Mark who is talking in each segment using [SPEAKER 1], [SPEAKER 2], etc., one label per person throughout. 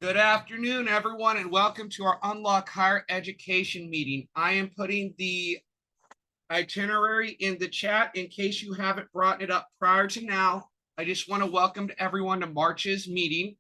[SPEAKER 1] Good afternoon, everyone, and welcome to our Unlock Higher Education meeting. I am putting the itinerary in the chat in case you haven't brought it up prior to now. I just want to welcome everyone to March's meeting,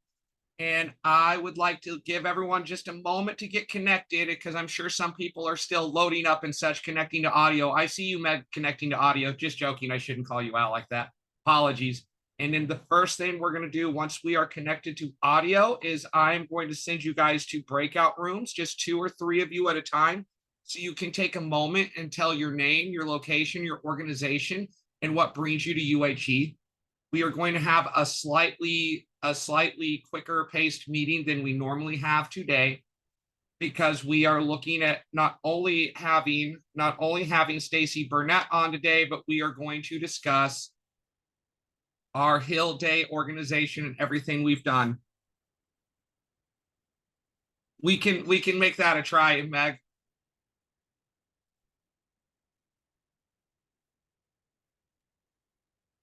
[SPEAKER 1] and I would like to give everyone just a moment to get connected because I'm sure some people are still loading up and such, connecting to audio. I see you, Meg, connecting to audio. Just joking. I shouldn't call you out like that. Apologies. And then the first thing we're going to do once we are connected to audio is I'm going to send you guys to breakout rooms, just 2 or 3 of you at a time. So you can take a moment and tell your name, your location, your organization, and what brings you to UHE. We are going to have a slightly quicker paced meeting than we normally have today because we are looking at not only having Stacy Burnett on today, but we are going to discuss our Hill Day organization and everything we've done. We can make that a try, Meg.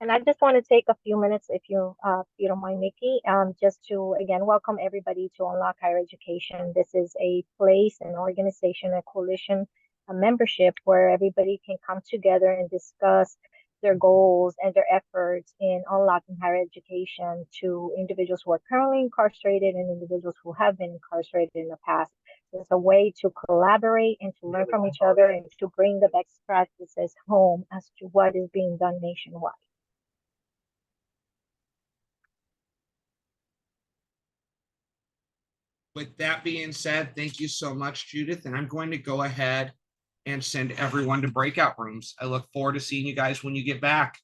[SPEAKER 2] And I just want to take a few minutes, if you don't mind, Nikki, just to again welcome everybody to Unlock Higher Education. This is a place, an organization, a coalition, a membership where everybody can come together and discuss their goals and their efforts in unlocking higher education to individuals who are currently incarcerated and individuals who have been incarcerated in the past. It's a way to collaborate and to learn from each other and to bring the best practices home as to what is being done nationwide.
[SPEAKER 1] With that being said, thank you so much, Judith. And I'm going to go ahead and send everyone to breakout rooms. I look forward to seeing you guys when you get back.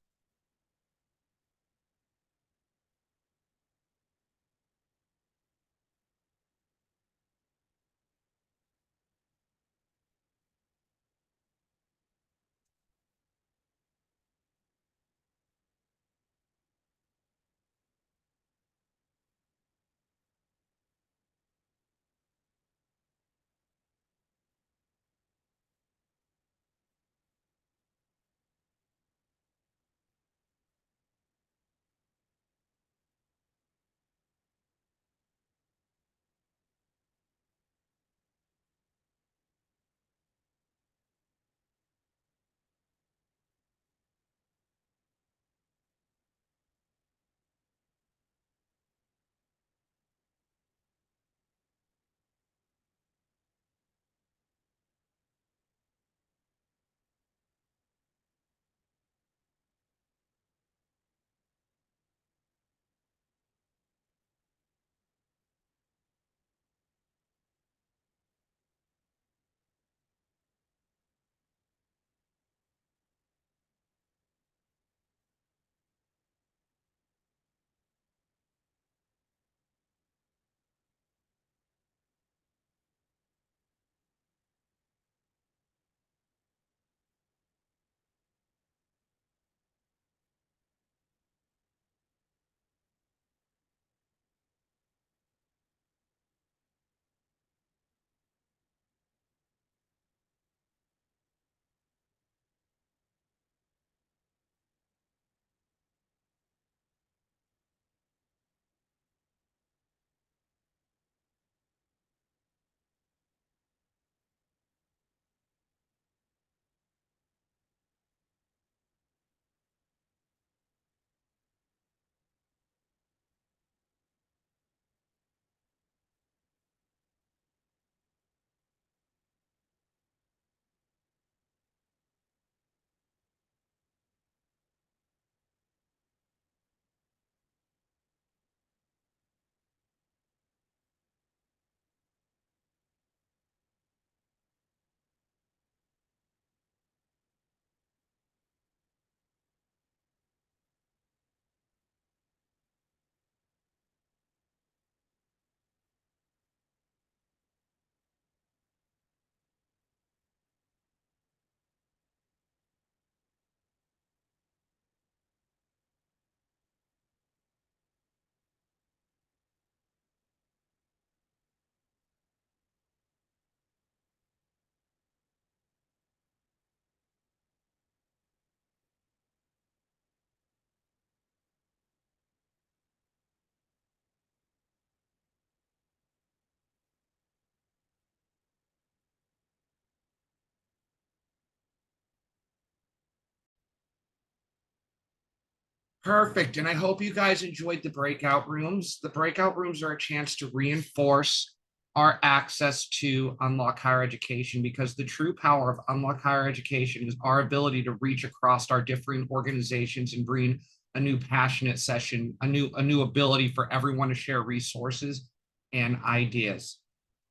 [SPEAKER 1] Perfect. And I hope you guys enjoyed the breakout rooms. The breakout rooms are a chance to reinforce our access to Unlock Higher Education, because the true power of Unlock Higher Education is our ability to reach across our different organizations and bring a new passionate session, a new ability for everyone to share resources and ideas.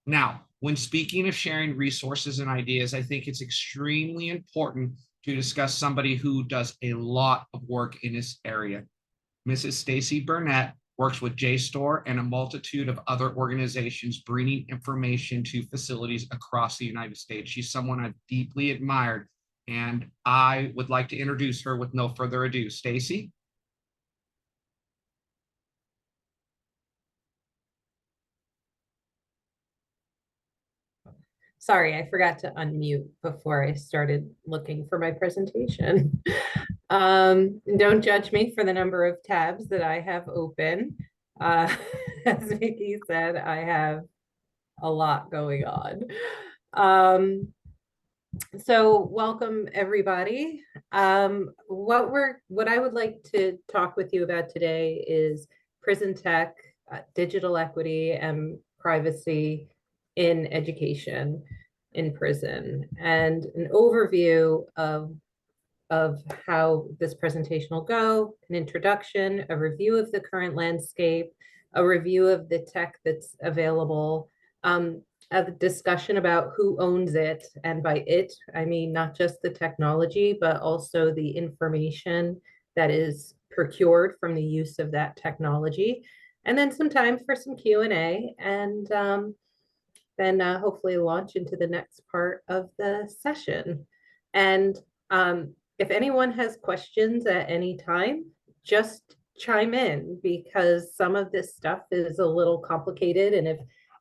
[SPEAKER 1] Now, when speaking of sharing resources and ideas, I think it's extremely important to discuss somebody who does a lot of work in this area. Mrs. Stacy Burnett works with JSTOR and a multitude of other organizations bringing information to facilities across the United States. She's someone I've deeply admired, and I would like to introduce her with no further ado. Stacy?
[SPEAKER 3] Sorry, I forgot to unmute before I started looking for my presentation. Don't judge me for the number of tabs that I have open. As Vicky said, I have a lot going on. So welcome everybody. What I would like to talk with you about today is prison tech, digital equity, and privacy in education in prison, and an overview of how this presentation will go, an introduction, a review of the current landscape, a review of the tech that's available, a discussion about who owns it. And by it, I mean not just the technology, but also the information that is procured from the use of that technology. And then some time for some Q&A, and then hopefully launch into the next part of the session. And if anyone has questions at any time, just chime in, because some of this stuff is a little complicated. And if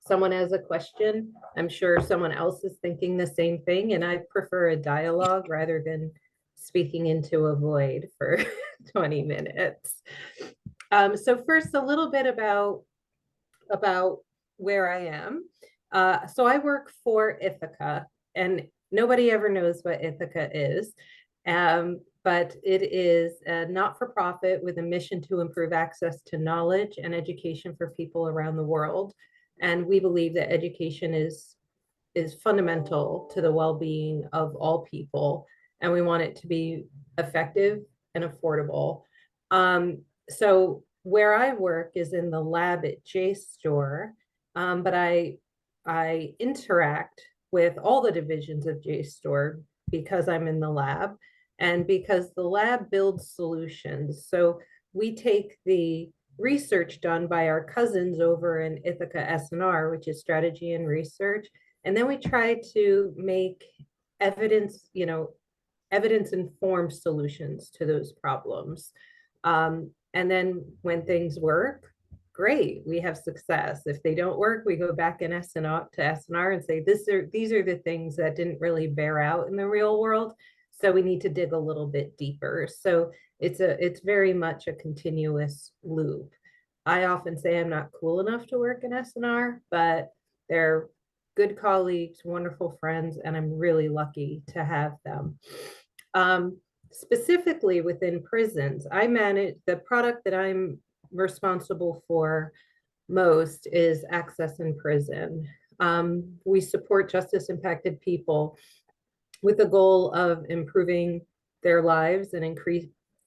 [SPEAKER 3] someone has a question, I'm sure someone else is thinking the same thing. And I prefer a dialogue rather than speaking into a void for 20 minutes. So first, a little bit about where I am. So I work for Ithaka, and nobody ever knows what Ithaka is. But it is a not-for-profit with a mission to improve access to knowledge and education for people around the world. And we believe that education is fundamental to the well-being of all people, and we want it to be effective and affordable. So where I work is in the lab at JSTOR, but I interact with all the divisions of JSTOR because I'm in the lab, and because the lab builds solutions. So we take the research done by our cousins over in Ithaka S&R, which is strategy and research, and then we try to make evidence-informed solutions to those problems. And then when things work, great, we have success. If they don't work, we go back in S&R and say, these are the things that didn't really bear out in the real world. So we need to dig a little bit deeper. So it's very much a continuous loop. I often say I'm not cool enough to work in S&R, but they're good colleagues, wonderful friends, and I'm really lucky to have them. Specifically within prisons, I manage the product that I'm responsible for most is Access in Prison. We support justice impacted people with the goal of improving their lives and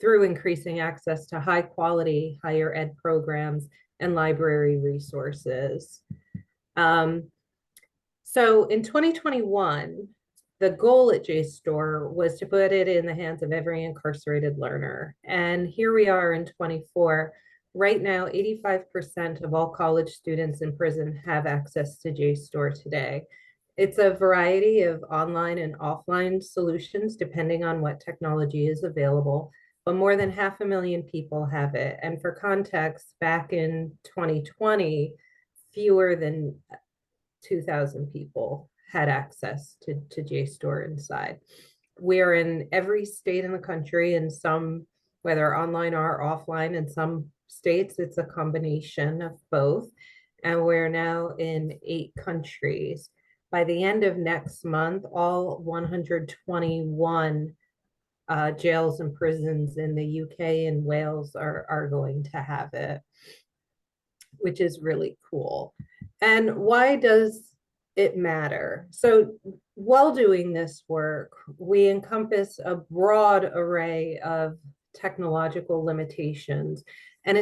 [SPEAKER 3] through increasing access to high quality higher ed programs and library resources. So in 2021, the goal at JSTOR was to put it in the hands of every incarcerated learner. And here we are in 24. Right now, 85% of all college students in prison have access to JSTOR today. It's a variety of online and offline solutions, depending on what technology is available, but more than 500,000 people have it. And for context, back in 2020, fewer than 2,000 people had access to JSTOR inside. We're in every state in the country, and some, whether online or offline, in some states, it's a combination of both. And we're now in 8 countries. By the end of next month, all 121 jails and prisons in the UK and Wales are going to have it, which is really cool. And why does it matter? So while doing this work, we encompass a broad array of technological limitations. And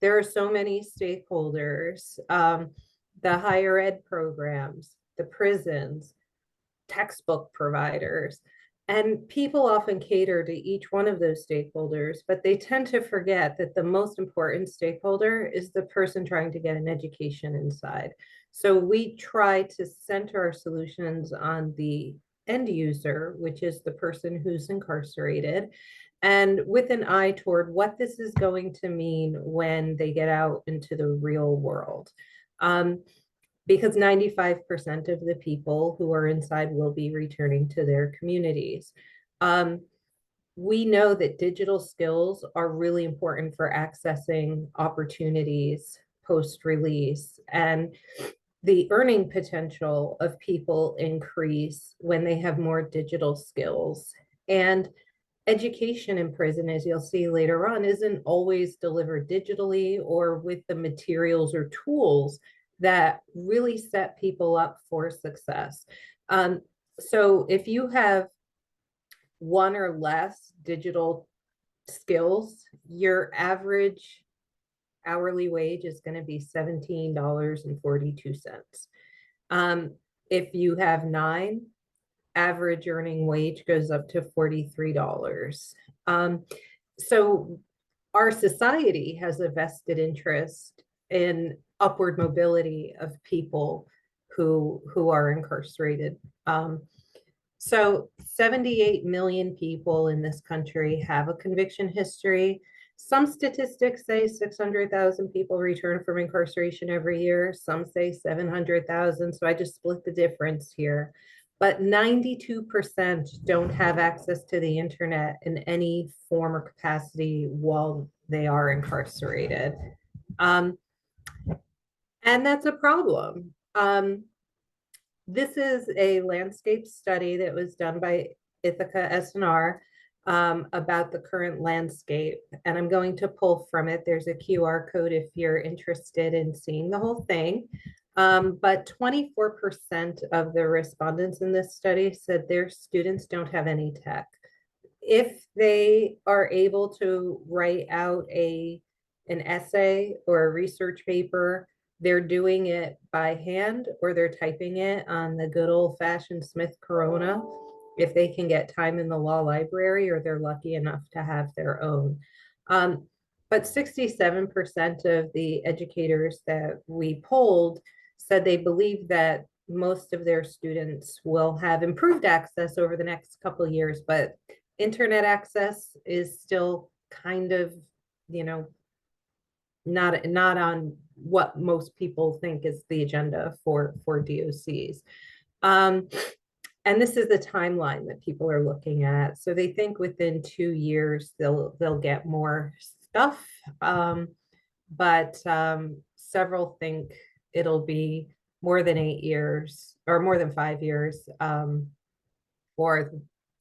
[SPEAKER 3] there are so many stakeholders, the higher ed programs, the prisons, textbook providers. And people often cater to each one of those stakeholders, but they tend to forget that the most important stakeholder is the person trying to get an education inside. So we try to center our solutions on the end user, which is the person who's incarcerated, and with an eye toward what this is going to mean when they get out into the real world. Because 95% of the people who are inside will be returning to their communities. We know that digital skills are really important for accessing opportunities post-release, and the earning potential of people increase when they have more digital skills. And education in prison, as you'll see later on, isn't always delivered digitally or with the materials or tools that really set people up for success. So if you have one or less digital skills, your average hourly wage is going to be $17.42. If you have 9, average earning wage goes up to $43. So our society has a vested interest in upward mobility of people who are incarcerated. So 78 million people in this country have a conviction history. Some statistics say 600,000 people return from incarceration every year. Some say 700,000. So I just split the difference here. But 92% don't have access to the internet in any form or capacity while they are incarcerated. And that's a problem. This is a landscape study that was done by Ithaka S&R about the current landscape. And I'm going to pull from it. There's a QR code if you're interested in seeing the whole thing. But 24% of the respondents in this study said their students don't have any tech. If they are able to write out an essay or a research paper, they're doing it by hand or they're typing it on the good old-fashioned Smith Corona if they can get time in the law library or they're lucky enough to have their own. But 67% of the educators that we polled said they believe that most of their students will have improved access over the next couple of years, but internet access is still kind of, not on what most people think is the agenda for DOCs. And this is the timeline that people are looking at. So they think within 2 years they'll get more stuff, but several think it'll be more than 8 years or more than 5 years, or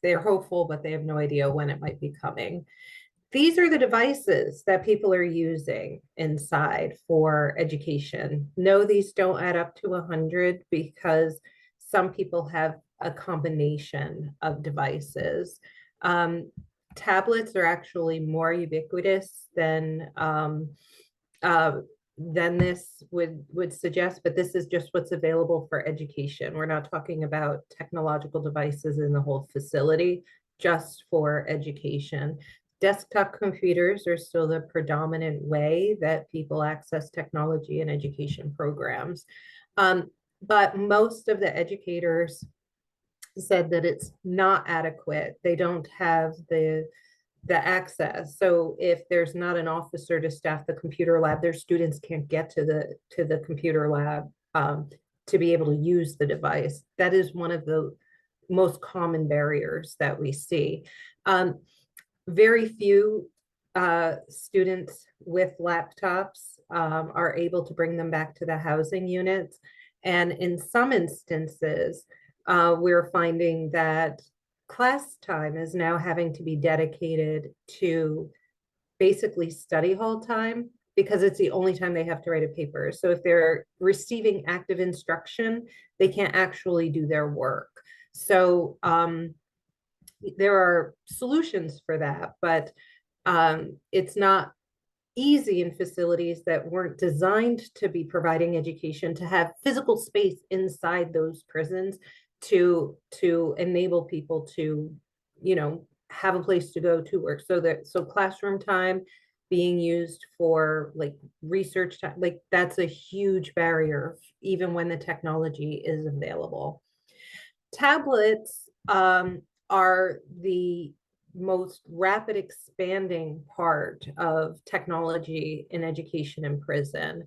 [SPEAKER 3] they're hopeful, but they have no idea when it might be coming. These are the devices that people are using inside for education. No, these don't add up to 100 because some people have a combination of devices. Tablets are actually more ubiquitous than this would suggest, but this is just what's available for education. We're not talking about technological devices in the whole facility, just for education. Desktop computers are still the predominant way that people access technology in education programs. But most of the educators said that it's not adequate. They don't have the access. So if there's not an officer to staff the computer lab, their students can't get to the computer lab to be able to use the device. That is one of the most common barriers that we see. Very few students with laptops are able to bring them back to the housing units. And in some instances, we're finding that class time is now having to be dedicated to basically study hall time because it's the only time they have to write a paper. So if they're receiving active instruction, they can't actually do their work. So there are solutions for that, but it's not easy in facilities that weren't designed to be providing education to have physical space inside those prisons to enable people to, you know, have a place to go to work. So classroom time being used for like research time, like that's a huge barrier even when the technology is available. Tablets are the most rapid expanding part of technology in education in prison.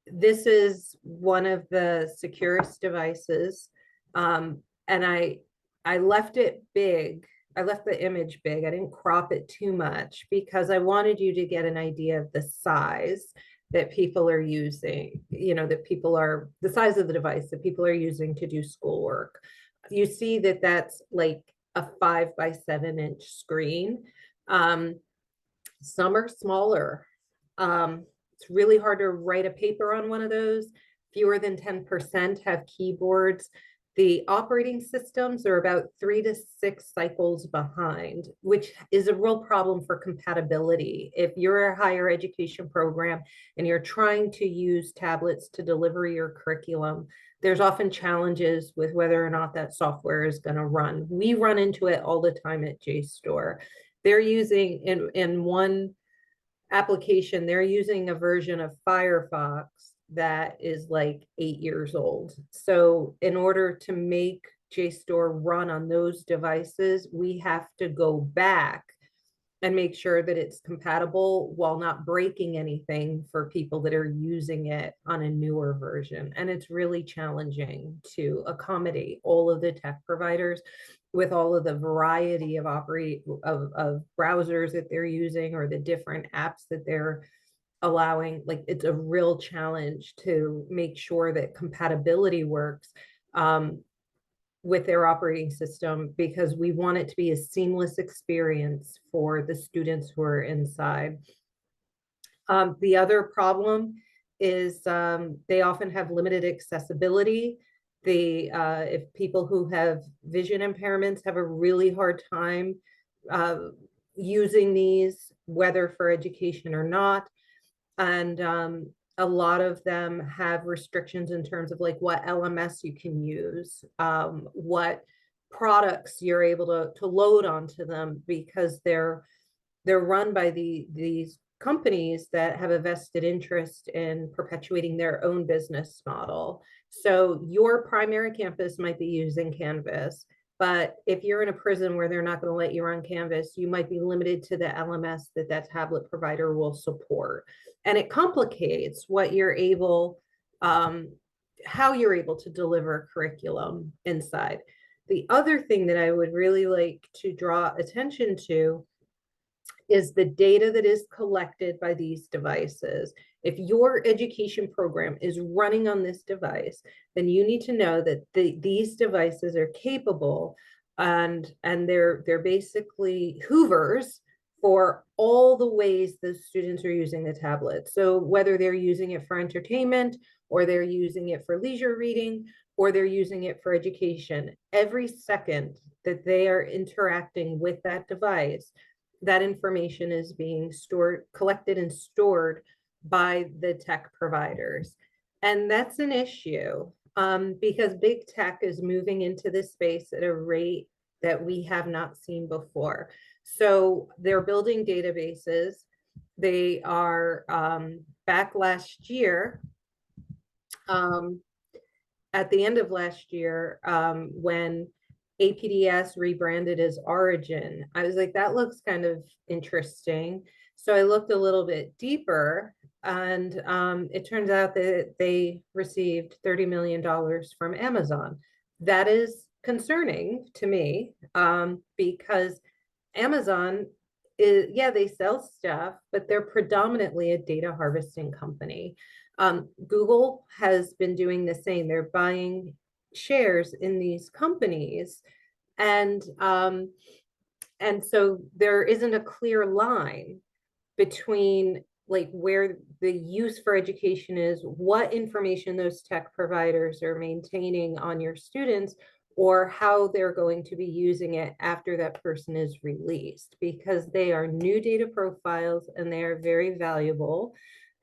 [SPEAKER 3] This is one of the securest devices. And I left it big. I left the image big. I didn't crop it too much because I wanted you to get an idea of the size that people are using, you know, that people are, the size of the device that people are using to do schoolwork. You see that that's like a 5 by 7 inch screen. Some are smaller. It's really hard to write a paper on one of those. Fewer than 10% have keyboards. The operating systems are about 3 to 6 cycles behind, which is a real problem for compatibility. If you're a higher education program and you're trying to use tablets to deliver your curriculum, there's often challenges with whether or not that software is going to run. We run into it all the time at JSTOR. They're using in one application, they're using a version of Firefox that is like 8 years old. So in order to make JSTOR run on those devices, we have to go back and make sure that it's compatible while not breaking anything for people that are using it on a newer version. And it's really challenging to accommodate all of the tech providers with all of the variety of browsers that they're using or the different apps that they're allowing. Like, it's a real challenge to make sure that compatibility works with their operating system, because we want it to be a seamless experience for the students who are inside. The other problem is they often have limited accessibility. If people who have vision impairments have a really hard time using these, whether for education or not. And a lot of them have restrictions in terms of like what LMS you can use, what products you're able to load onto them, because they're run by these companies that have a vested interest in perpetuating their own business model. So your primary campus might be using Canvas, but if you're in a prison where they're not going to let you run Canvas, you might be limited to the LMS that tablet provider will support. And it complicates what you're able, how you're able to deliver curriculum inside. The other thing that I would really like to draw attention to is the data that is collected by these devices. If your education program is running on this device, then you need to know that these devices are capable and they're basically hoovers for all the ways the students are using the tablet. So whether they're using it for entertainment, or they're using it for leisure reading, or they're using it for education, every second that they are interacting with that device, that information is being collected and stored by the tech providers. And that's an issue because big tech is moving into this space at a rate that we have not seen before. So they're building databases. They are back last year, at the end of last year, when APDS rebranded as Origin, I was like, that looks kind of interesting. So I looked a little bit deeper, and it turns out that they received $30 million from Amazon. That is concerning to me because Amazon is, yeah, they sell stuff, but they're predominantly a data harvesting company. Google has been doing the same. They're buying shares in these companies And so there isn't a clear line between like where the use for education is, what information those tech providers are maintaining on your students, or how they're going to be using it after that person is released, because they are new data profiles and they are very valuable.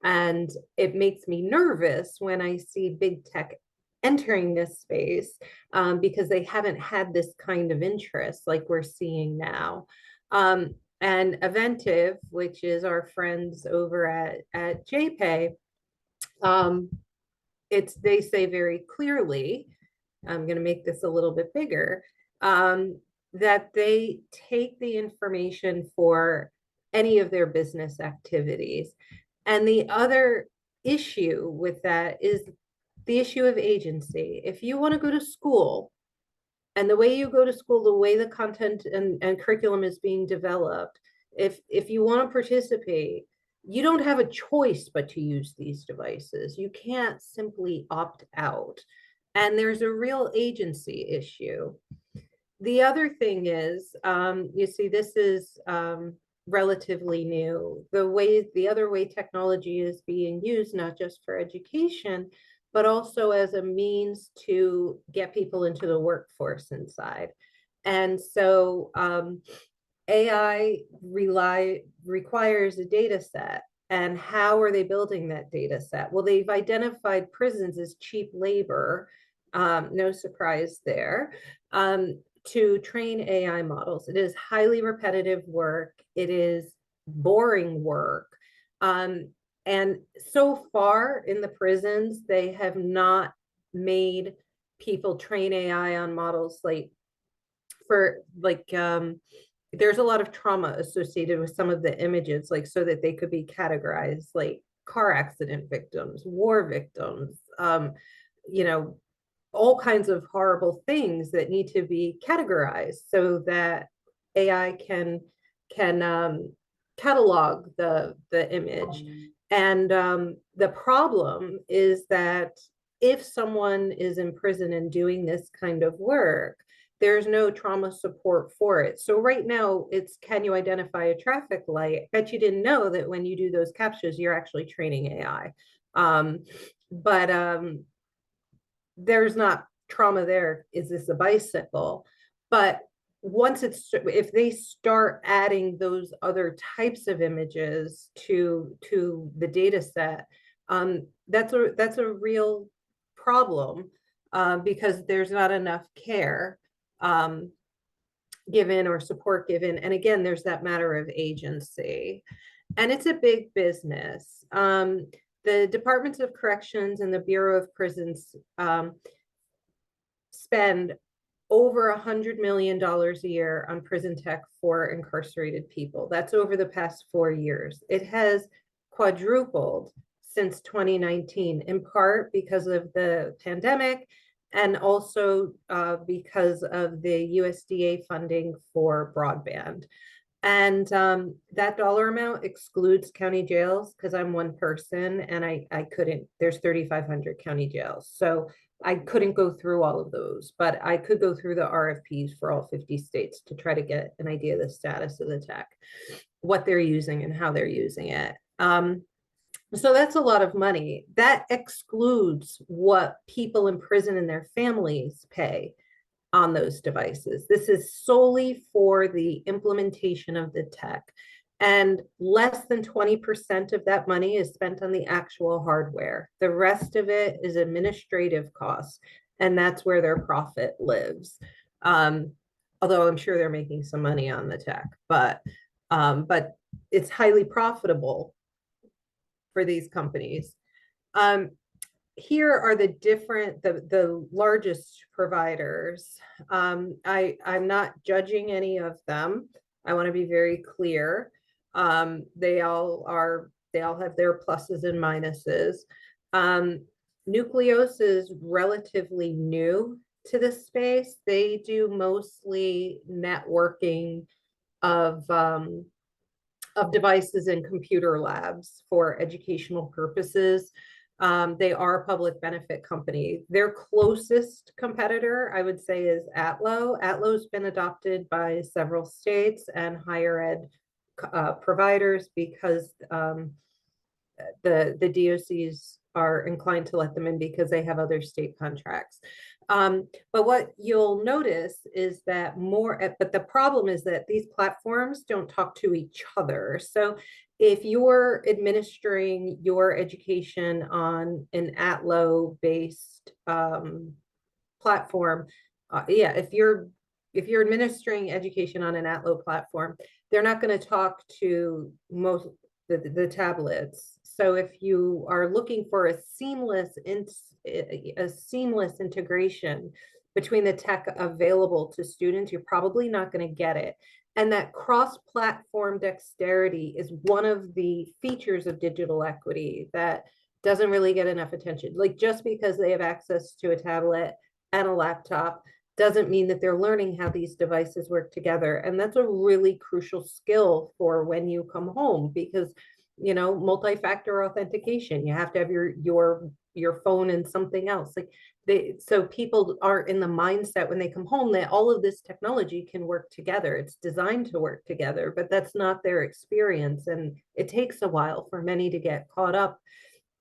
[SPEAKER 3] And it makes me nervous when I see big tech entering this space, because they haven't had this kind of interest like we're seeing now. And Eventive, which is our friends over at JPay, they say very clearly, I'm going to make this a little bit bigger, that they take the information for any of their business activities. And the other issue with that is the issue of agency. If you want to go to school, and the way you go to school, the way the content and curriculum is being developed, if you want to participate, you don't have a choice but to use these devices. You can't simply opt out. And there's a real agency issue. The other thing is, you see, this is relatively new. The other way technology is being used, not just for education, but also as a means to get people into the workforce inside. And so AI requires a data set. And how are they building that data set? Well, they've identified prisons as cheap labor, no surprise there, to train AI models. It is highly repetitive work. It is boring work. And so far in the prisons, they have not made people train AI on models there's a lot of trauma associated with some of the images, like so that they could be categorized like car accident victims, war victims, all kinds of horrible things that need to be categorized so that AI can catalog the image. And the problem is that if someone is in prison and doing this kind of work, there's no trauma support for it. So right now it's, can you identify a traffic light? I bet you didn't know that when you do those captures, you're actually training AI. But there's not trauma there. Is this a bicycle? But if they start adding those other types of images to the data set, that's a real problem, because there's not enough care given or support given. And again, there's that matter of agency, and it's a big business. The Departments of Corrections and the Bureau of Prisons spend over $100 million a year on prison tech for incarcerated people. That's over the past 4 years. It has quadrupled since 2019, in part because of the pandemic, and also because of the USDA funding for broadband. And that dollar amount excludes county jails, because I'm one person and I couldn't, there's 3,500 county jails. So I couldn't go through all of those, but I could go through the RFPs for all 50 states to try to get an idea of the status of the tech, what they're using and how they're using it. So that's a lot of money. That excludes what people in prison and their families pay on those devices. This is solely for the implementation of the tech. And less than 20% of that money is spent on the actual hardware. The rest of it is administrative costs, and that's where their profit lives. Although I'm sure they're making some money on the tech, but it's highly profitable for these companies. Here are the largest providers. I'm not judging any of them. I want to be very clear. They all have their pluses and minuses. Nucleus is relatively new to this space. They do mostly networking of devices in computer labs for educational purposes. They are a public benefit company. Their closest competitor, I would say, is Atlo. Atlo's been adopted by several states and higher ed providers because the DOCs are inclined to let them in because they have other state contracts. But what you'll notice is that but the problem is that these platforms don't talk to each other. So if you're administering your education on an Atlo based platform, if you're administering education on an Atlo platform, they're not going to talk to most the tablets. So if you are looking for a seamless integration between the tech available to students, you're probably not going to get it. And that cross-platform dexterity is one of the features of digital equity that doesn't really get enough attention. Like, just because they have access to a tablet and a laptop doesn't mean that they're learning how these devices work together. And that's a really crucial skill for when you come home, because, you know, multi-factor authentication, you have to have your phone and something else. Like, so people are in the mindset when they come home that all of this technology can work together. It's designed to work together, but that's not their experience. And it takes a while for many to get caught up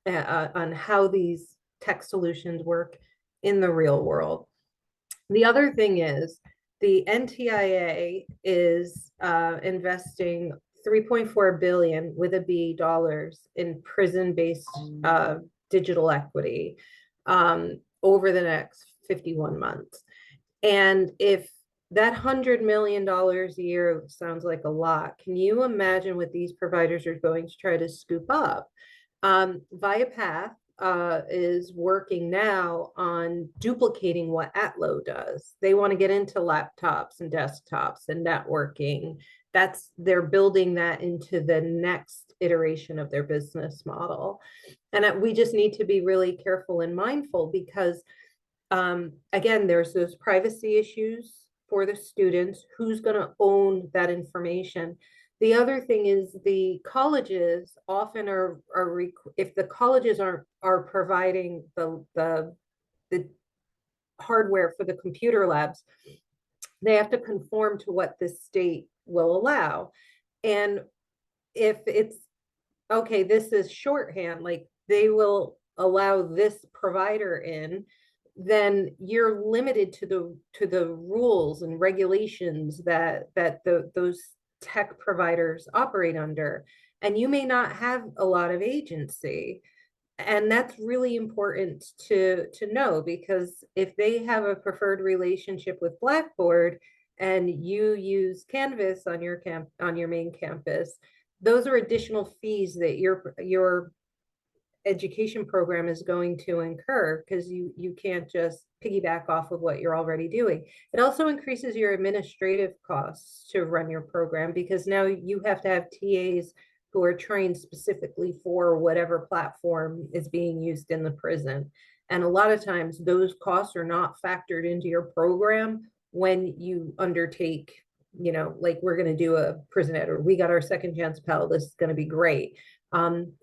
[SPEAKER 3] on how these tech solutions work in the real world. The other thing is the NTIA is investing $3.4 billion with a B dollars in prison-based digital equity over the next 51 months. And if that $100 million a year sounds like a lot, can you imagine what these providers are going to try to scoop up? Viapath is working now on duplicating what Atlo does. They want to get into laptops and desktops and networking. They're building that into the next iteration of their business model. And we just need to be really careful and mindful because, again, there's those privacy issues for the students. Who's going to own that information? The other thing is the colleges often are if the colleges are providing the hardware for the computer labs, they have to conform to what the state will allow. And if it's okay, this is shorthand, like they will allow this provider in, then you're limited to the rules and regulations that those tech providers operate under, and you may not have a lot of agency. And that's really important to know, because if they have a preferred relationship with Blackboard and you use Canvas on your main campus, those are additional fees that your education program is going to incur, because you can't just piggyback off of what you're already doing. It also increases your administrative costs to run your program, because now you have to have TAs who are trained specifically for whatever platform is being used in the prison. And a lot of times those costs are not factored into your program when you undertake, you know, like, we're going to do a prison ed, or we got our second chance Pell, this is going to be great.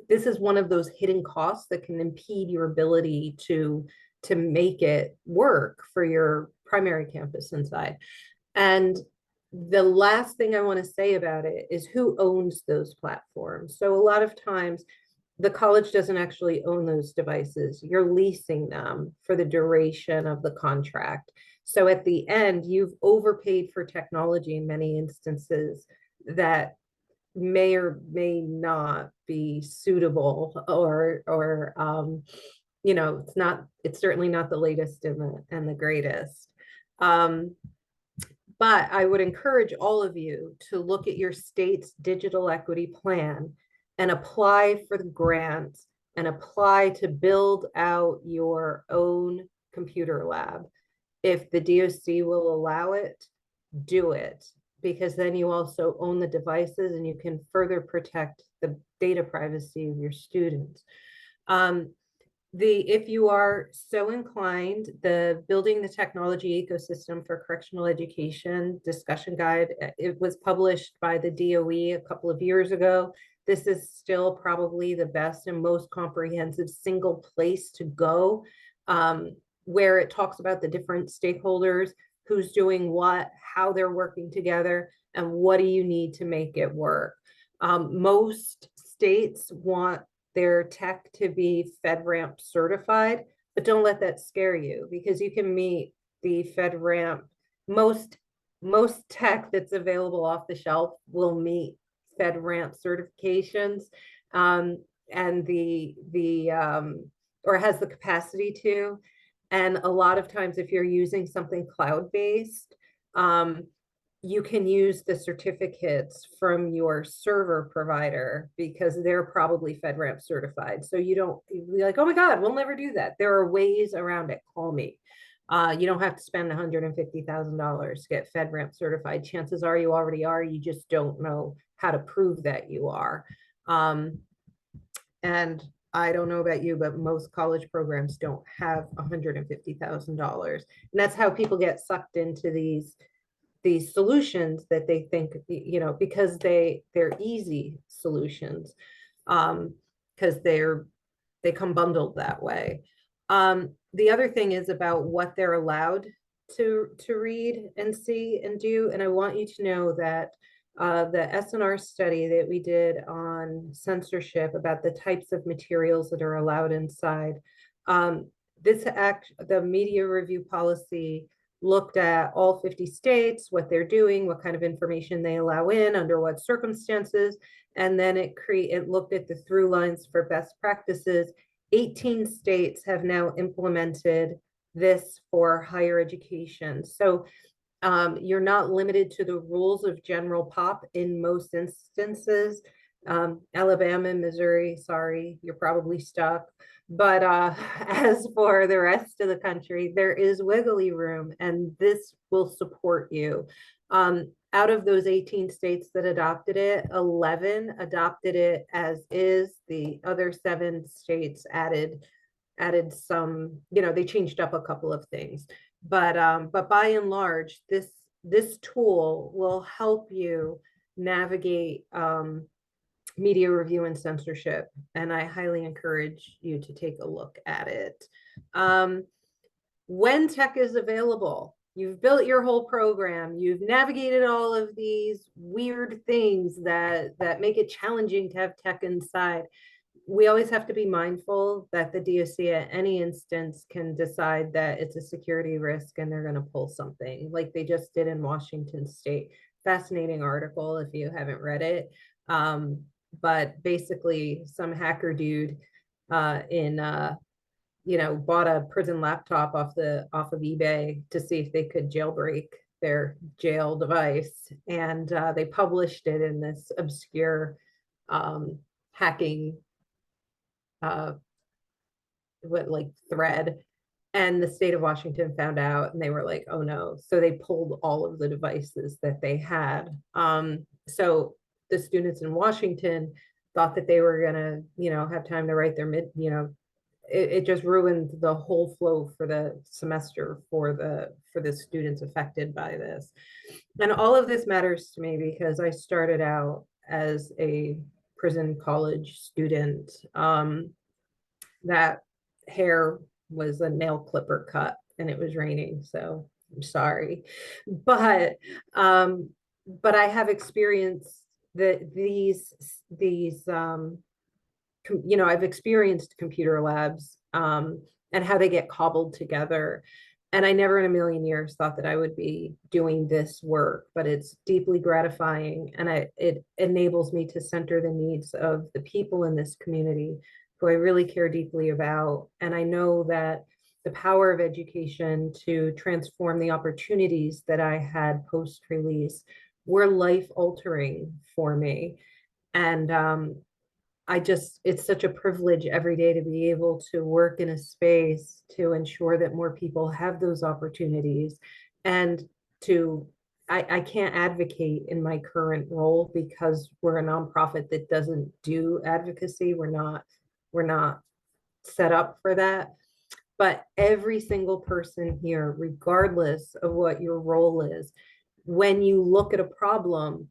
[SPEAKER 3] This is one of those hidden costs that can impede your ability to make it work for your primary campus inside. And the last thing I want to say about it is who owns those platforms. So a lot of times the college doesn't actually own those devices. You're leasing them for the duration of the contract. So at the end, you've overpaid for technology in many instances that may or may not be suitable, or you know, it's certainly not the latest and the greatest. But I would encourage all of you to look at your state's digital equity plan and apply for the grants and apply to build out your own computer lab. If the DOC will allow it, do it, because then you also own the devices and you can further protect the data privacy of your students. If you are so inclined, the Building the Technology Ecosystem for Correctional Education discussion guide, it was published by the DOE a couple of years ago. this is still probably the best and most comprehensive single place to go, where it talks about the different stakeholders, who's doing what, how they're working together, and what do you need to make it work. Most states want their tech to be FedRAMP certified, but don't let that scare you, because you can meet the FedRAMP. Most tech that's available off the shelf will meet FedRAMP certifications, and or has the capacity to. And a lot of times, if you're using something cloud-based, you can use the certificates from your server provider because they're probably FedRAMP certified. So you don't be like, oh my God, we'll never do that. There are ways around it. Call me. You don't have to spend $150,000 to get FedRAMP certified. Chances are you already are. You just don't know how to prove that you are. And I don't know about you, but most college programs don't have $150,000. And that's how people get sucked into these solutions that they think, because they're easy solutions, because they come bundled that way. The other thing is about what they're allowed to read and see and do. And I want you to know that the SNR study that we did on censorship about the types of materials that are allowed inside, the media review policy looked at all 50 states, what they're doing, what kind of information they allow in, under what circumstances, and then it looked at the through lines for best practices. 18 states have now implemented this for higher education. So you're not limited to the rules of general pop in most instances. Alabama and Missouri, sorry, you're probably stuck. But as for the rest of the country, there is wiggly room, and this will support you. Out of those 18 states that adopted it, 11 adopted it as is. The other 7 states added some, they changed up a couple of things. But by and large, this tool will help you navigate media review and censorship, and I highly encourage you to take a look at it. When tech is available, you've built your whole program, you've navigated all of these weird things that make it challenging to have tech inside. We always have to be mindful that the DOC at any instance can decide that it's a security risk and they're going to pull something like they just did in Washington State. Fascinating article if you haven't read it. But basically some hacker dude bought a prison laptop off of eBay to see if they could jailbreak their jail device. And they published it in this obscure hacking thread. And the state of Washington found out and they were like, oh no. So they pulled all of the devices that they had. So the students in Washington thought that they were gonna, have time to write their it just ruined the whole flow for the semester for the students affected by this. And all of this matters to me because I started out as a prison college student. That hair was a nail clipper cut and it was raining, so I'm sorry. But I have experienced I've experienced computer labs and how they get cobbled together. And I never in a million years thought that I would be doing this work, but it's deeply gratifying. And it enables me to center the needs of the people in this community who I really care deeply about. And I know that the power of education to transform the opportunities that I had post-release were life-altering for me. And it's such a privilege every day to be able to work in a space to ensure that more people have those opportunities. And I can't advocate in my current role because we're a nonprofit that doesn't do advocacy. We're not set up for that. But every single person here, regardless of what your role is, when you look at a problem,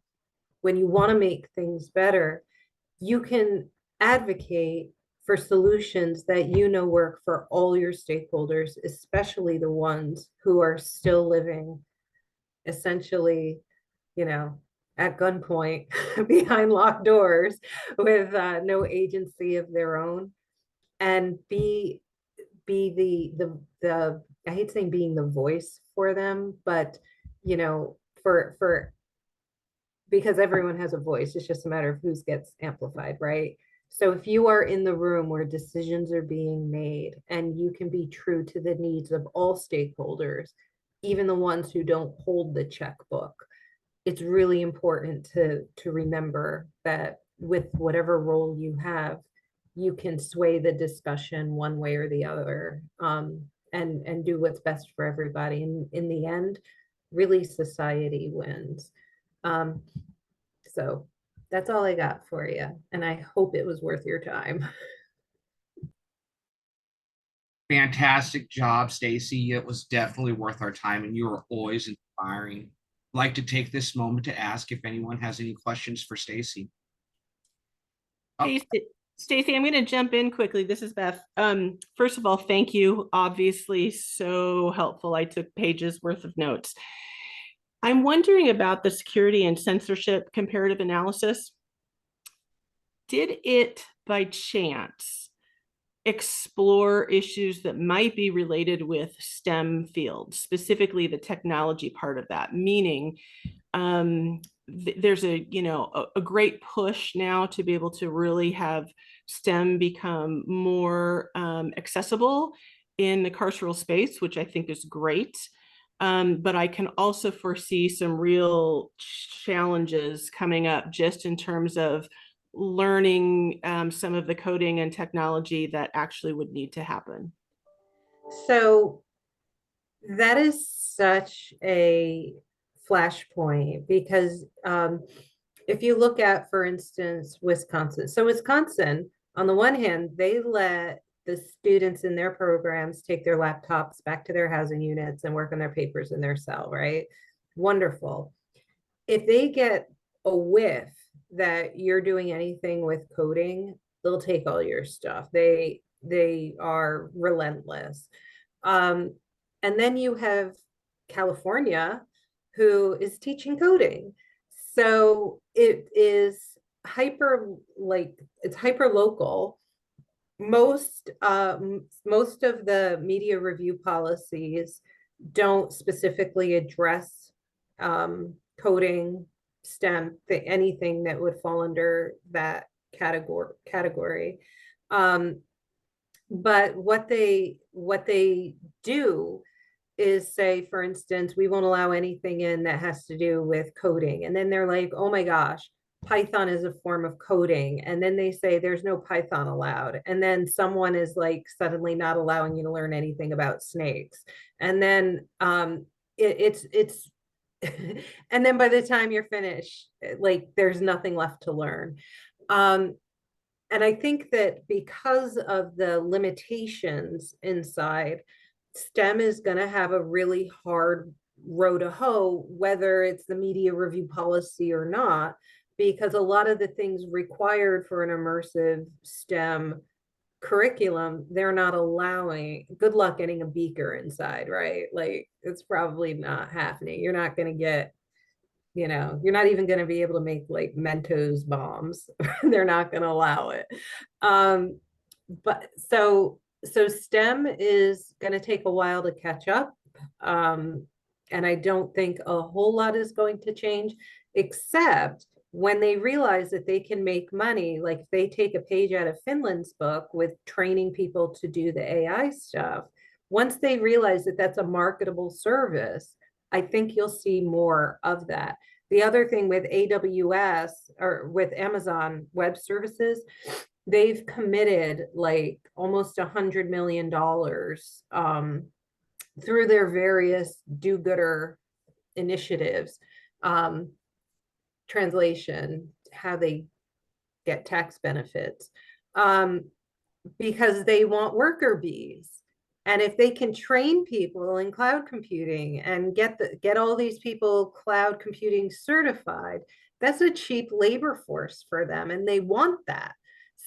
[SPEAKER 3] when you want to make things better, you can advocate for solutions that you know work for all your stakeholders, especially the ones who are still living essentially, you know, at gunpoint behind locked doors with no agency of their own, and be the I hate saying being the voice for them, but you know, for because everyone has a voice, it's just a matter of whose gets amplified, right? So if you are in the room where decisions are being made and you can be true to the needs of all stakeholders, even the ones who don't hold the checkbook, it's really important to remember that with whatever role you have, you can sway the discussion one way or the other, and do what's best for everybody. And in the end, really society wins. Um, so that's all I got for you, and I hope it was worth your time.
[SPEAKER 1] Fantastic job, Stacy. It was definitely worth our time, and you were always inspiring. I'd like to take this moment to ask if anyone has any questions for Stacy.
[SPEAKER 4] Hey, Stacy, I'm going to jump in quickly. This is Beth. First of all, thank you. Obviously, so helpful. I took pages worth of notes. I'm wondering about the security and censorship comparative analysis. Did it, by chance, explore issues that might be related with STEM fields, specifically the technology part of that? Meaning, there's a great push now to be able to really have STEM become more accessible in the carceral space, which I think is great. But I can also foresee some real challenges coming up just in terms of learning some of the coding and technology that actually would need to happen.
[SPEAKER 3] So that is such a flashpoint because if you look at, for instance, Wisconsin. So Wisconsin, on the one hand, they let the students in their programs take their laptops back to their housing units and work on their papers in their cell, right? Wonderful. If they get a whiff that you're doing anything with coding, they'll take all your stuff. They are relentless. And then you have California, who is teaching coding. So it is it's hyper local. Most of the media review policies don't specifically address coding, STEM, anything that would fall under that category. But what they do is say, for instance, we won't allow anything in that has to do with coding. And then they're like, oh my gosh, Python is a form of coding. And then they say there's no Python allowed. And then someone is like suddenly not allowing you to learn anything about snakes. And then it's and then by the time you're finished, like there's nothing left to learn. And I think that because of the limitations inside, STEM is going to have a really hard row to hoe, whether it's the media review policy or not, because a lot of the things required for an immersive STEM curriculum, they're not allowing. Good luck getting a beaker inside, right? Like it's probably not happening. You're not going to get, you're not even going to be able to make like Mentos bombs. They're not going to allow it. But so STEM is going to take a while to catch up. And I don't think a whole lot is going to change, except when they realize that they can make money. Like if they take a page out of Finland's book with training people to do the AI stuff, once they realize that that's a marketable service, I think you'll see more of that. The other thing with AWS or with Amazon Web Services, they've committed like almost $100 million through their various do-gooder initiatives, translation, how they get tax benefits, because they want worker bees. And if they can train people in cloud computing and get all these people cloud computing certified, That's a cheap labor force for them, and they want that.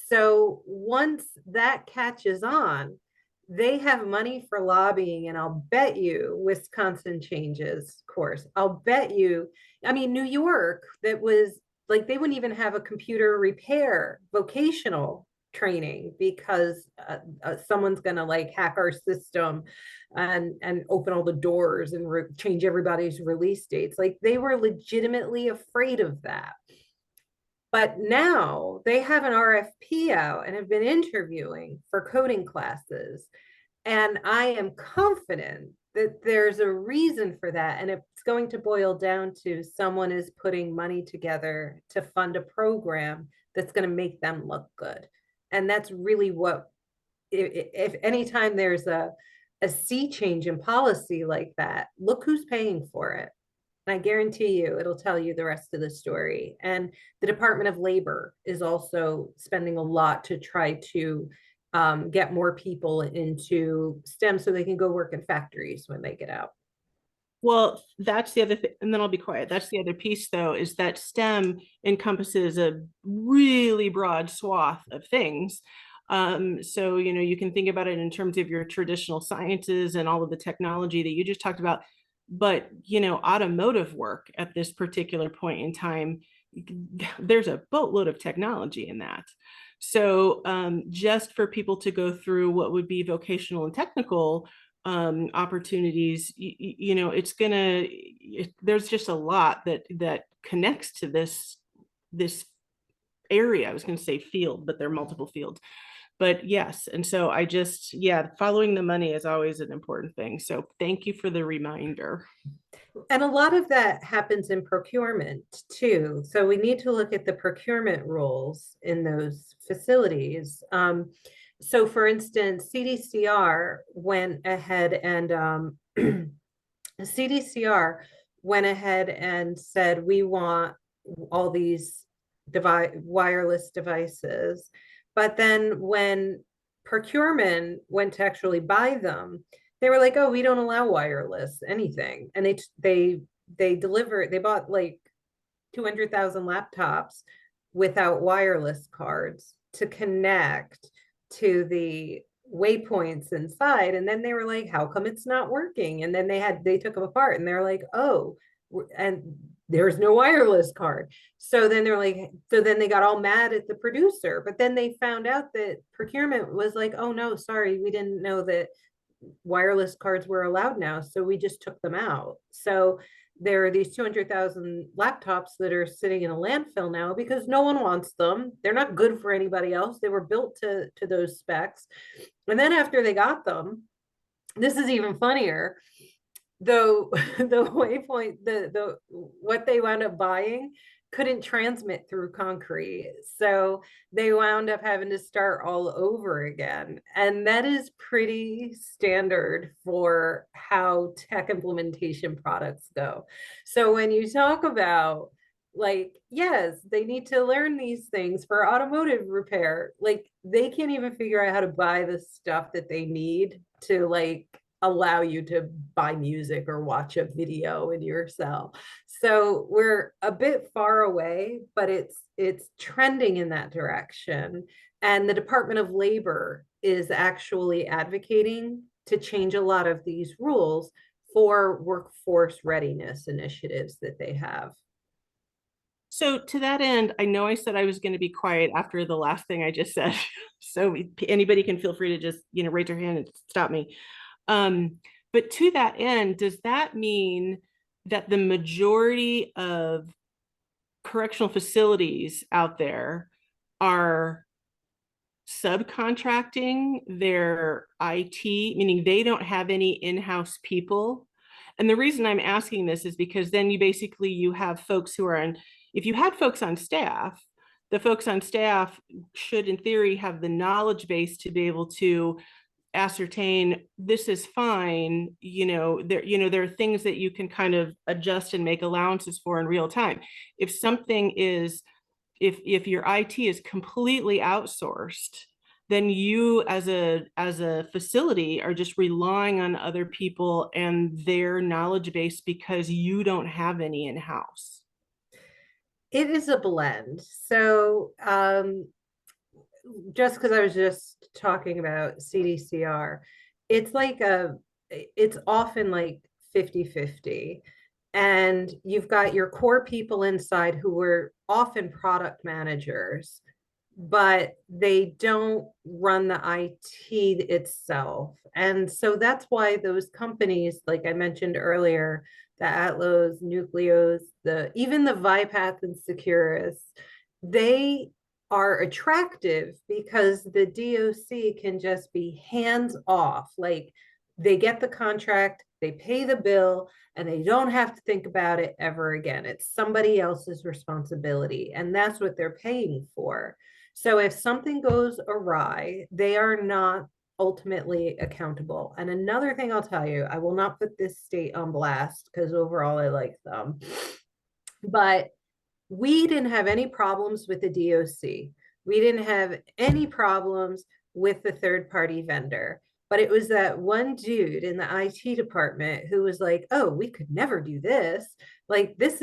[SPEAKER 3] So once that catches on, they have money for lobbying, and I'll bet you Wisconsin changes course. I'll bet you, I mean, New York, that was like, they wouldn't even have a computer repair vocational training because someone's going to like hack our system and open all the doors and change everybody's release dates. Like, they were legitimately afraid of that. But now they have an RFP out and have been interviewing for coding classes. And I am confident that there's a reason for that. And it's going to boil down to someone is putting money together to fund a program that's going to make them look good. And that's really what, if anytime there's a sea change in policy like that, look who's paying for it. I guarantee you it'll tell you the rest of the story. And the Department of Labor is also spending a lot to try to get more people into STEM so they can go work in factories when they get out.
[SPEAKER 4] Well, that's the other thing, and then I'll be quiet. That's the other piece, though, is that STEM encompasses a really broad swath of things. So, you know, you can think about it in terms of your traditional sciences and all of the technology that you just talked about. But, you know, automotive work at this particular point in time, there's a boatload of technology in that. So just for people to go through what would be vocational and technical opportunities, you know, it's gonna, there's just a lot that connects to this area. I was gonna say field, but there are multiple fields. But yes, and so I just, yeah, following the money is always an important thing. So thank you for the reminder.
[SPEAKER 3] And a lot of that happens in procurement too. So we need to look at the procurement rules in those facilities. So for instance, CDCR went ahead and CDCR went ahead and said, we want all these wireless devices. But then when procurement went to actually buy them, they were like, oh, we don't allow wireless anything. And they bought like 200,000 laptops without wireless cards to connect to the waypoints inside. And then they were like, how come it's not working? And then they took them apart and they're like, oh, and there's no wireless card. So then they're like, so then they got all mad at the producer, but then they found out that procurement was like, oh no, sorry, we didn't know that wireless cards were allowed now. So we just took them out. So there are these 200,000 laptops that are sitting in a landfill now because no one wants them. They're not good for anybody else. They were built to those specs. And then after they got them, this is even funnier. Though the waypoint, the what they wound up buying couldn't transmit through concrete. So they wound up having to start all over again. And that is pretty standard for how tech implementation products go. So when you talk about, like, yes, they need to learn these things for automotive repair, like they can't even figure out how to buy the stuff that they need to like allow you to buy music or watch a video in your cell. So we're a bit far away, but it's trending in that direction. And the Department of Labor is actually advocating to change a lot of these rules for workforce readiness initiatives that they have.
[SPEAKER 4] So to that end, I know I said I was going to be quiet after the last thing I just said. So anybody can feel free to just, you know, raise your hand and stop me. But to that end, does that mean that the majority of correctional facilities out there are subcontracting their IT, meaning they don't have any in-house people? And the reason I'm asking this is because then you have folks who are on, if you had folks on staff, the folks on staff should in theory have the knowledge base to be able to ascertain this is fine, there are things that you can kind of adjust and make allowances for in real time. If something is, if your IT is completely outsourced, then you as a facility are just relying on other people and their knowledge base because you don't have any in-house.
[SPEAKER 3] It is a blend. So just because I was just talking about CDCR, it's like it's often like 50-50. And you've got your core people inside who were often product managers, but they don't run the IT itself. And so that's why those companies, like I mentioned earlier, the Atlos, Nucleos, even the Vipath and Securus, they are attractive because the DOC can just be hands off. Like they get the contract, they pay the bill, and they don't have to think about it ever again. It's somebody else's responsibility, and that's what they're paying for. So if something goes awry, they are not ultimately accountable. And another thing I'll tell you, I will not put this state on blast because overall I like them, but we didn't have any problems with the DOC. We didn't have any problems with the third party vendor. But it was that one dude in the IT department who was like, oh, we could never do this. Like, this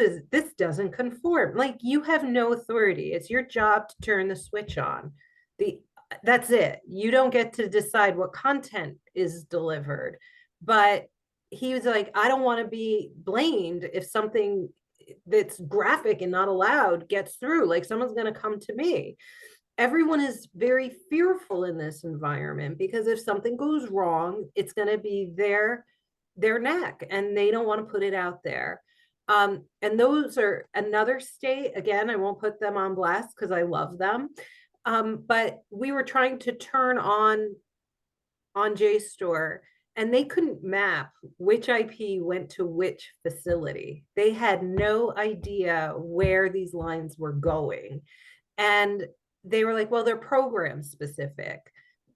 [SPEAKER 3] doesn't conform. Like, you have no authority. It's your job to turn the switch on. That's it. You don't get to decide what content is delivered. But he was like, I don't want to be blamed if something that's graphic and not allowed gets through. Like, someone's going to come to me. Everyone is very fearful in this environment because if something goes wrong, it's going to be their neck, and they don't want to put it out there. And those are another state. Again, I won't put them on blast because I love them. But we were trying to turn on JSTOR, and they couldn't map which IP went to which facility. They had no idea where these lines were going. And they were like, well, they're program specific.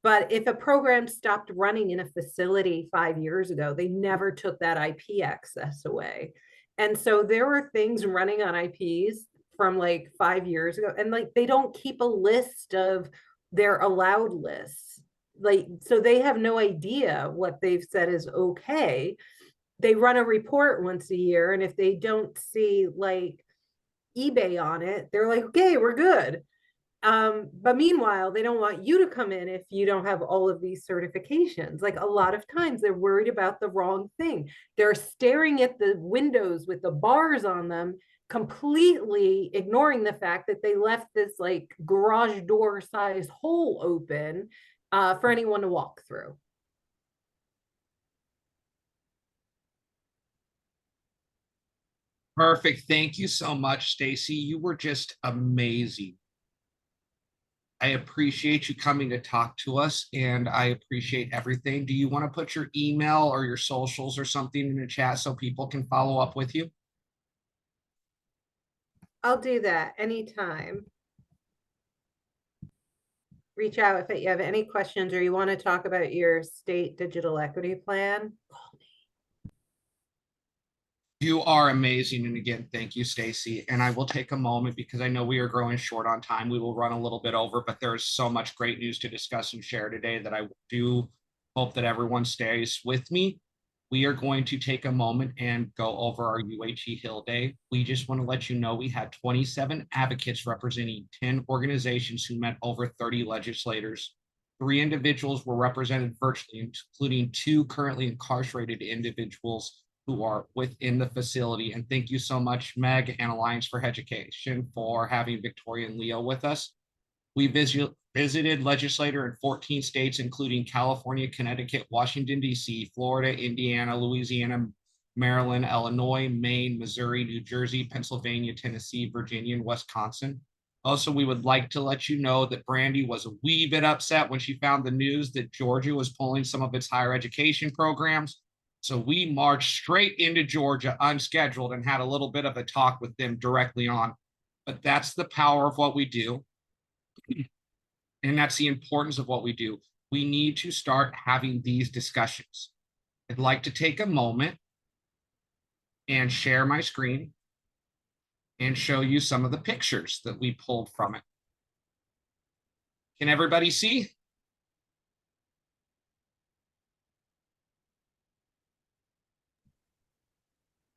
[SPEAKER 3] But if a program stopped running in a facility 5 years ago, they never took that IP access away. And so there were things running on IPs from like 5 years ago, and like they don't keep a list of their allowed lists. Like, so they have no idea what they've said is okay. They run a report once a year, and if they don't see like eBay on it, they're like, okay, we're good. But meanwhile, they don't want you to come in if you don't have all of these certifications. Like a lot of times they're worried about the wrong thing. They're staring at the windows with the bars on them, completely ignoring the fact that they left this like garage door size hole open for anyone to walk through.
[SPEAKER 1] Perfect. Thank you so much, Stacy. You were just amazing. I appreciate you coming to talk to us, and I appreciate everything. Do you want to put your email or your socials or something in the chat so people can follow up with you?
[SPEAKER 3] I'll do that anytime. Reach out if you have any questions or you want to talk about your state digital equity plan.
[SPEAKER 1] You are amazing. And again, thank you, Stacy. And I will take a moment because I know we are growing short on time. We will run a little bit over, but there is so much great news to discuss and share today that I do hope that everyone stays with me. We are going to take a moment and go over our UHE Hill Day. We just want to let you know we had 27 advocates representing 10 organizations who met over 30 legislators. 3 individuals were represented virtually, including 2 currently incarcerated individuals who are within the facility. And thank you so much, Meg and Alliance for Education, for having Victoria and Leo with us. We visited legislator in 14 states, including California, Connecticut, Washington, D.C., Florida, Indiana, Louisiana, Maryland, Illinois, Maine, Missouri, New Jersey, Pennsylvania, Tennessee, Virginia, and Wisconsin. Also, we would like to let you know that Brandy was a wee bit upset when she found the news that Georgia was pulling some of its higher education programs. So we marched straight into Georgia unscheduled and had a little bit of a talk with them directly on. But that's the power of what we do. And that's the importance of what we do. We need to start having these discussions. I'd like to take a moment and share my screen and show you some of the pictures that we pulled from it. Can everybody see?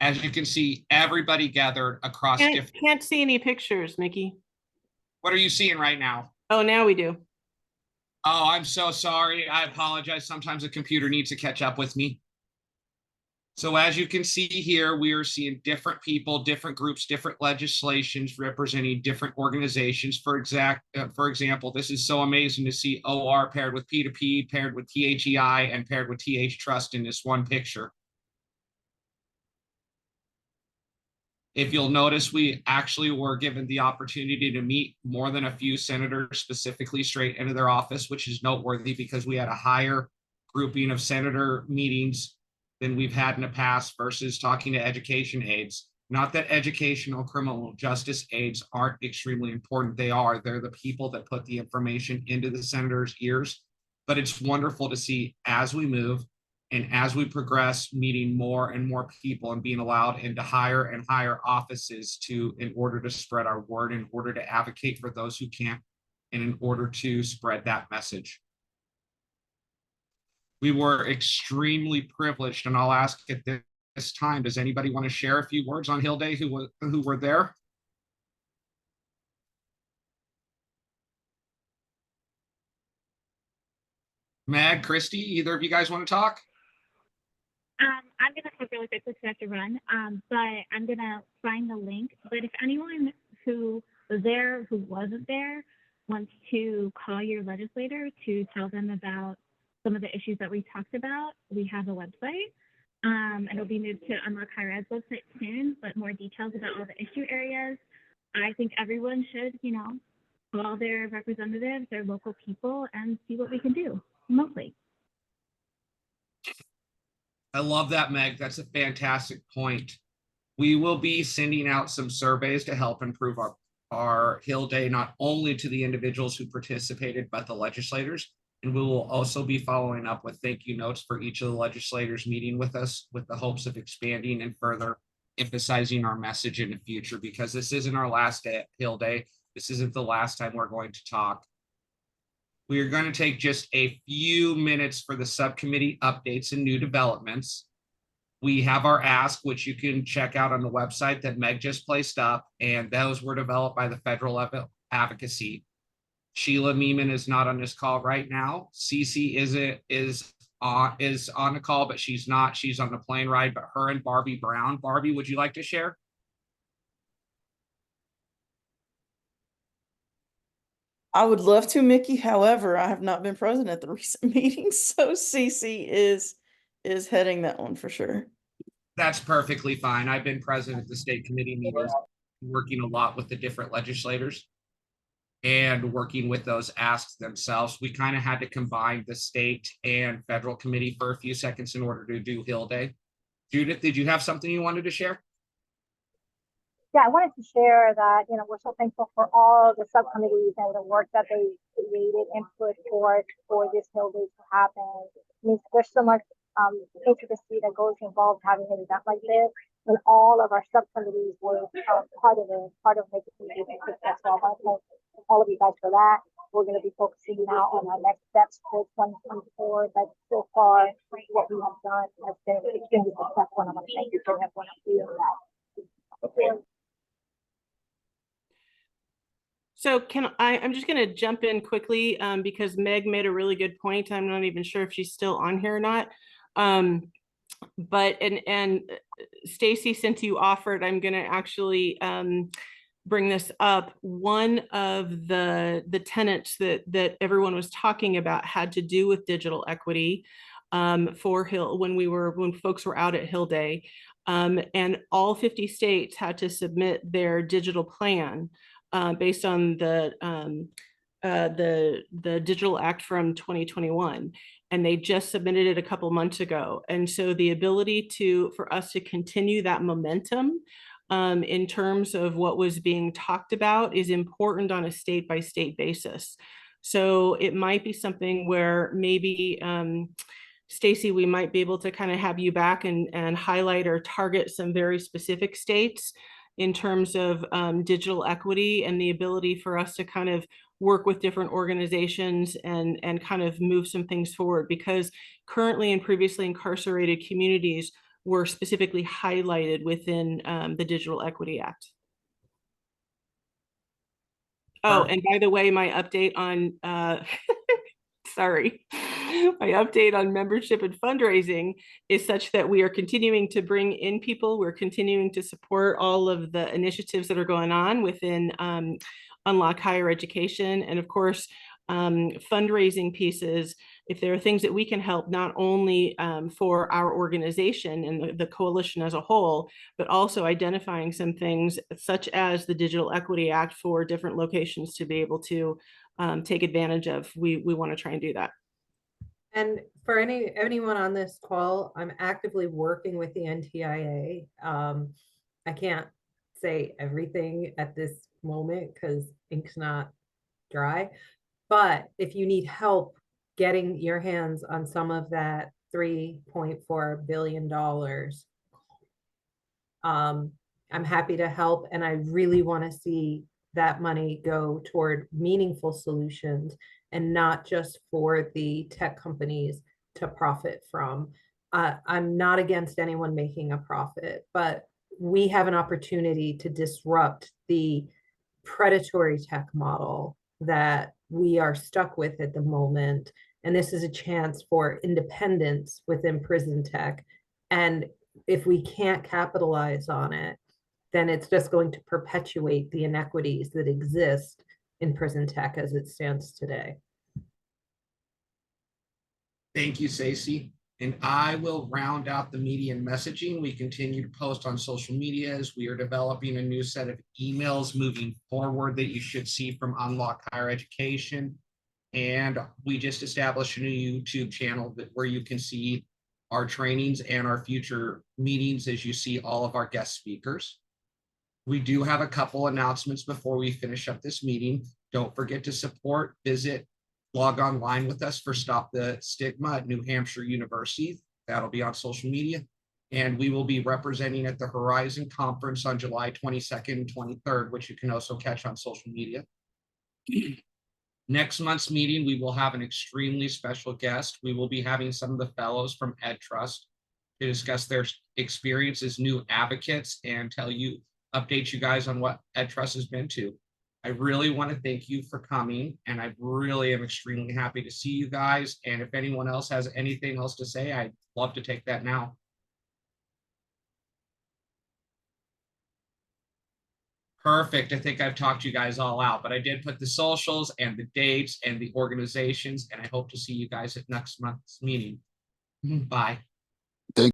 [SPEAKER 1] As you can see, everybody gathered across different.
[SPEAKER 4] Can't see any pictures, Mickey.
[SPEAKER 1] What are you seeing right now?
[SPEAKER 4] Oh, now we do.
[SPEAKER 1] Oh, I'm so sorry. I apologize. Sometimes the computer needs to catch up with me. So as you can see here, we are seeing different people, different groups, different legislations representing different organizations. For example, this is so amazing to see OR paired with P2P, paired with THEI, and paired with TH Trust in this one picture. If you'll notice, we actually were given the opportunity to meet more than a few senators specifically straight into their office, which is noteworthy because we had a higher grouping of senator meetings than we've had in the past versus talking to education aides. Not that educational criminal justice aides aren't extremely important. They are. They're the people that put the information into the senators' ears. But it's wonderful to see as we move and as we progress, meeting more and more people and being allowed into higher and higher offices in order to spread our word, in order to advocate for those who can't, and in order to spread that message. We were extremely privileged, and I'll ask at this time, does anybody want to share a few words on Hill Day who were there? Mag, Christy, either of you guys want to talk?
[SPEAKER 5] I'm going to talk really quickly because I have to run, but I'm going to find the link. But if anyone who was there, who wasn't there, wants to call your legislator to tell them about some of the issues that we talked about, we have a website. It'll be moved to Unlock Higher Ed's website soon, but more details about all the issue areas. I think everyone should, call their representatives, their local people, and see what we can do remotely.
[SPEAKER 1] I love that, Meg. That's a fantastic point. We will be sending out some surveys to help improve our Hill Day, not only to the individuals who participated, but the legislators. And we will also be following up with thank you notes for each of the legislators meeting with us with the hopes of expanding and further emphasizing our message in the future, because this isn't our last day at Hill Day. This isn't the last time we're going to talk. We are going to take just a few minutes for the subcommittee updates and new developments. We have our ask, which you can check out on the website that Meg just placed up, and those were developed by the federal advocacy. Sheila Meeman is not on this call right now. Cece is on the call, but she's not. She's on the plane ride, but her and Barbie Brown. Barbie, would you like to share?
[SPEAKER 6] I would love to, Mickey. However, I have not been present at the recent meetings, so Cece is heading that one for sure.
[SPEAKER 1] That's perfectly fine. I've been present at the state committee meetings, working a lot with the different legislators and working with those asks themselves. We kind of had to combine the state and federal committee for a few seconds in order to do Hill Day. Judith, did you have something you wanted to share?
[SPEAKER 2] Yeah, I wanted to share that, we're so thankful for all the subcommittees and the work that they created and put forth for this Hill Day to happen. I mean, there's so much intricacy that goes involved having an event like this, and all of our subcommittees were part of making it successful. I want to thank all of you guys for that. We're going to be focusing now on our next steps for 2024, but so far, what we have done has been extremely successful, and I want to thank you for everyone doing that. Okay.
[SPEAKER 4] So I'm just going to jump in quickly because Meg made a really good point. I'm not even sure if she's still on here or not. But Stacy, since you offered, I'm going to actually bring this up. One of the tenets that everyone was talking about had to do with digital equity for Hill when folks were out at Hill Day, and all 50 states had to submit their digital plan based on the Digital Act from 2021, and they just submitted it a couple months ago. And so the ability for us to continue that momentum in terms of what was being talked about is important on a state by state basis. So it might be something where maybe Stacy, we might be able to kind of have you back and highlight or target some very specific states in terms of digital equity and the ability for us to kind of work with different organizations and kind of move some things forward, because currently in previously incarcerated communities, were specifically highlighted within the Digital Equity Act. Oh, and by the way, my update on sorry, my update on membership and fundraising is such that we are continuing to bring in people. We're continuing to support all of the initiatives that are going on within Unlock Higher Education. And of course, fundraising pieces, if there are things that we can help not only for our organization and the coalition as a whole, but also identifying some things such as the Digital Equity Act for different locations to be able to take advantage of, we want to try and do that.
[SPEAKER 3] And for anyone on this call, I'm actively working with the NTIA. I can't say everything at this moment because ink's not dry. But if you need help getting your hands on some of that $3.4 billion, I'm happy to help. And I really want to see that money go toward meaningful solutions and not just for the tech companies to profit from. I'm not against anyone making a profit, but we have an opportunity to disrupt the predatory tech model that we are stuck with at the moment. And this is a chance for independence within prison tech. And if we can't capitalize on it, then it's just going to perpetuate the inequities that exist in prison tech as it stands today.
[SPEAKER 1] Thank you, Stacy. And I will round out the media and messaging. We continue to post on social media as we are developing a new set of emails moving forward that you should see from Unlock Higher Education. And we just established a new YouTube channel where you can see our trainings and our future meetings as you see all of our guest speakers. We do have a couple announcements before we finish up this meeting. Don't forget to support, visit, log online with us for Stop the Stigma at New Hampshire University. That'll be on social media. And we will be representing at the Horizon Conference on July 22nd and 23rd, which you can also catch on social media. Next month's meeting, we will have an extremely special guest. We will be having some of the fellows from Ed Trust to discuss their experience as new advocates and update you guys on what Ed Trust has been to. I really want to thank you for coming, and I really am extremely happy to see you guys. And if anyone else has anything else to say, I'd love to take that now. Perfect. I think I've talked you guys all out, but I did put the socials and the dates and the organizations, and I hope to see you guys at next month's meeting. Bye.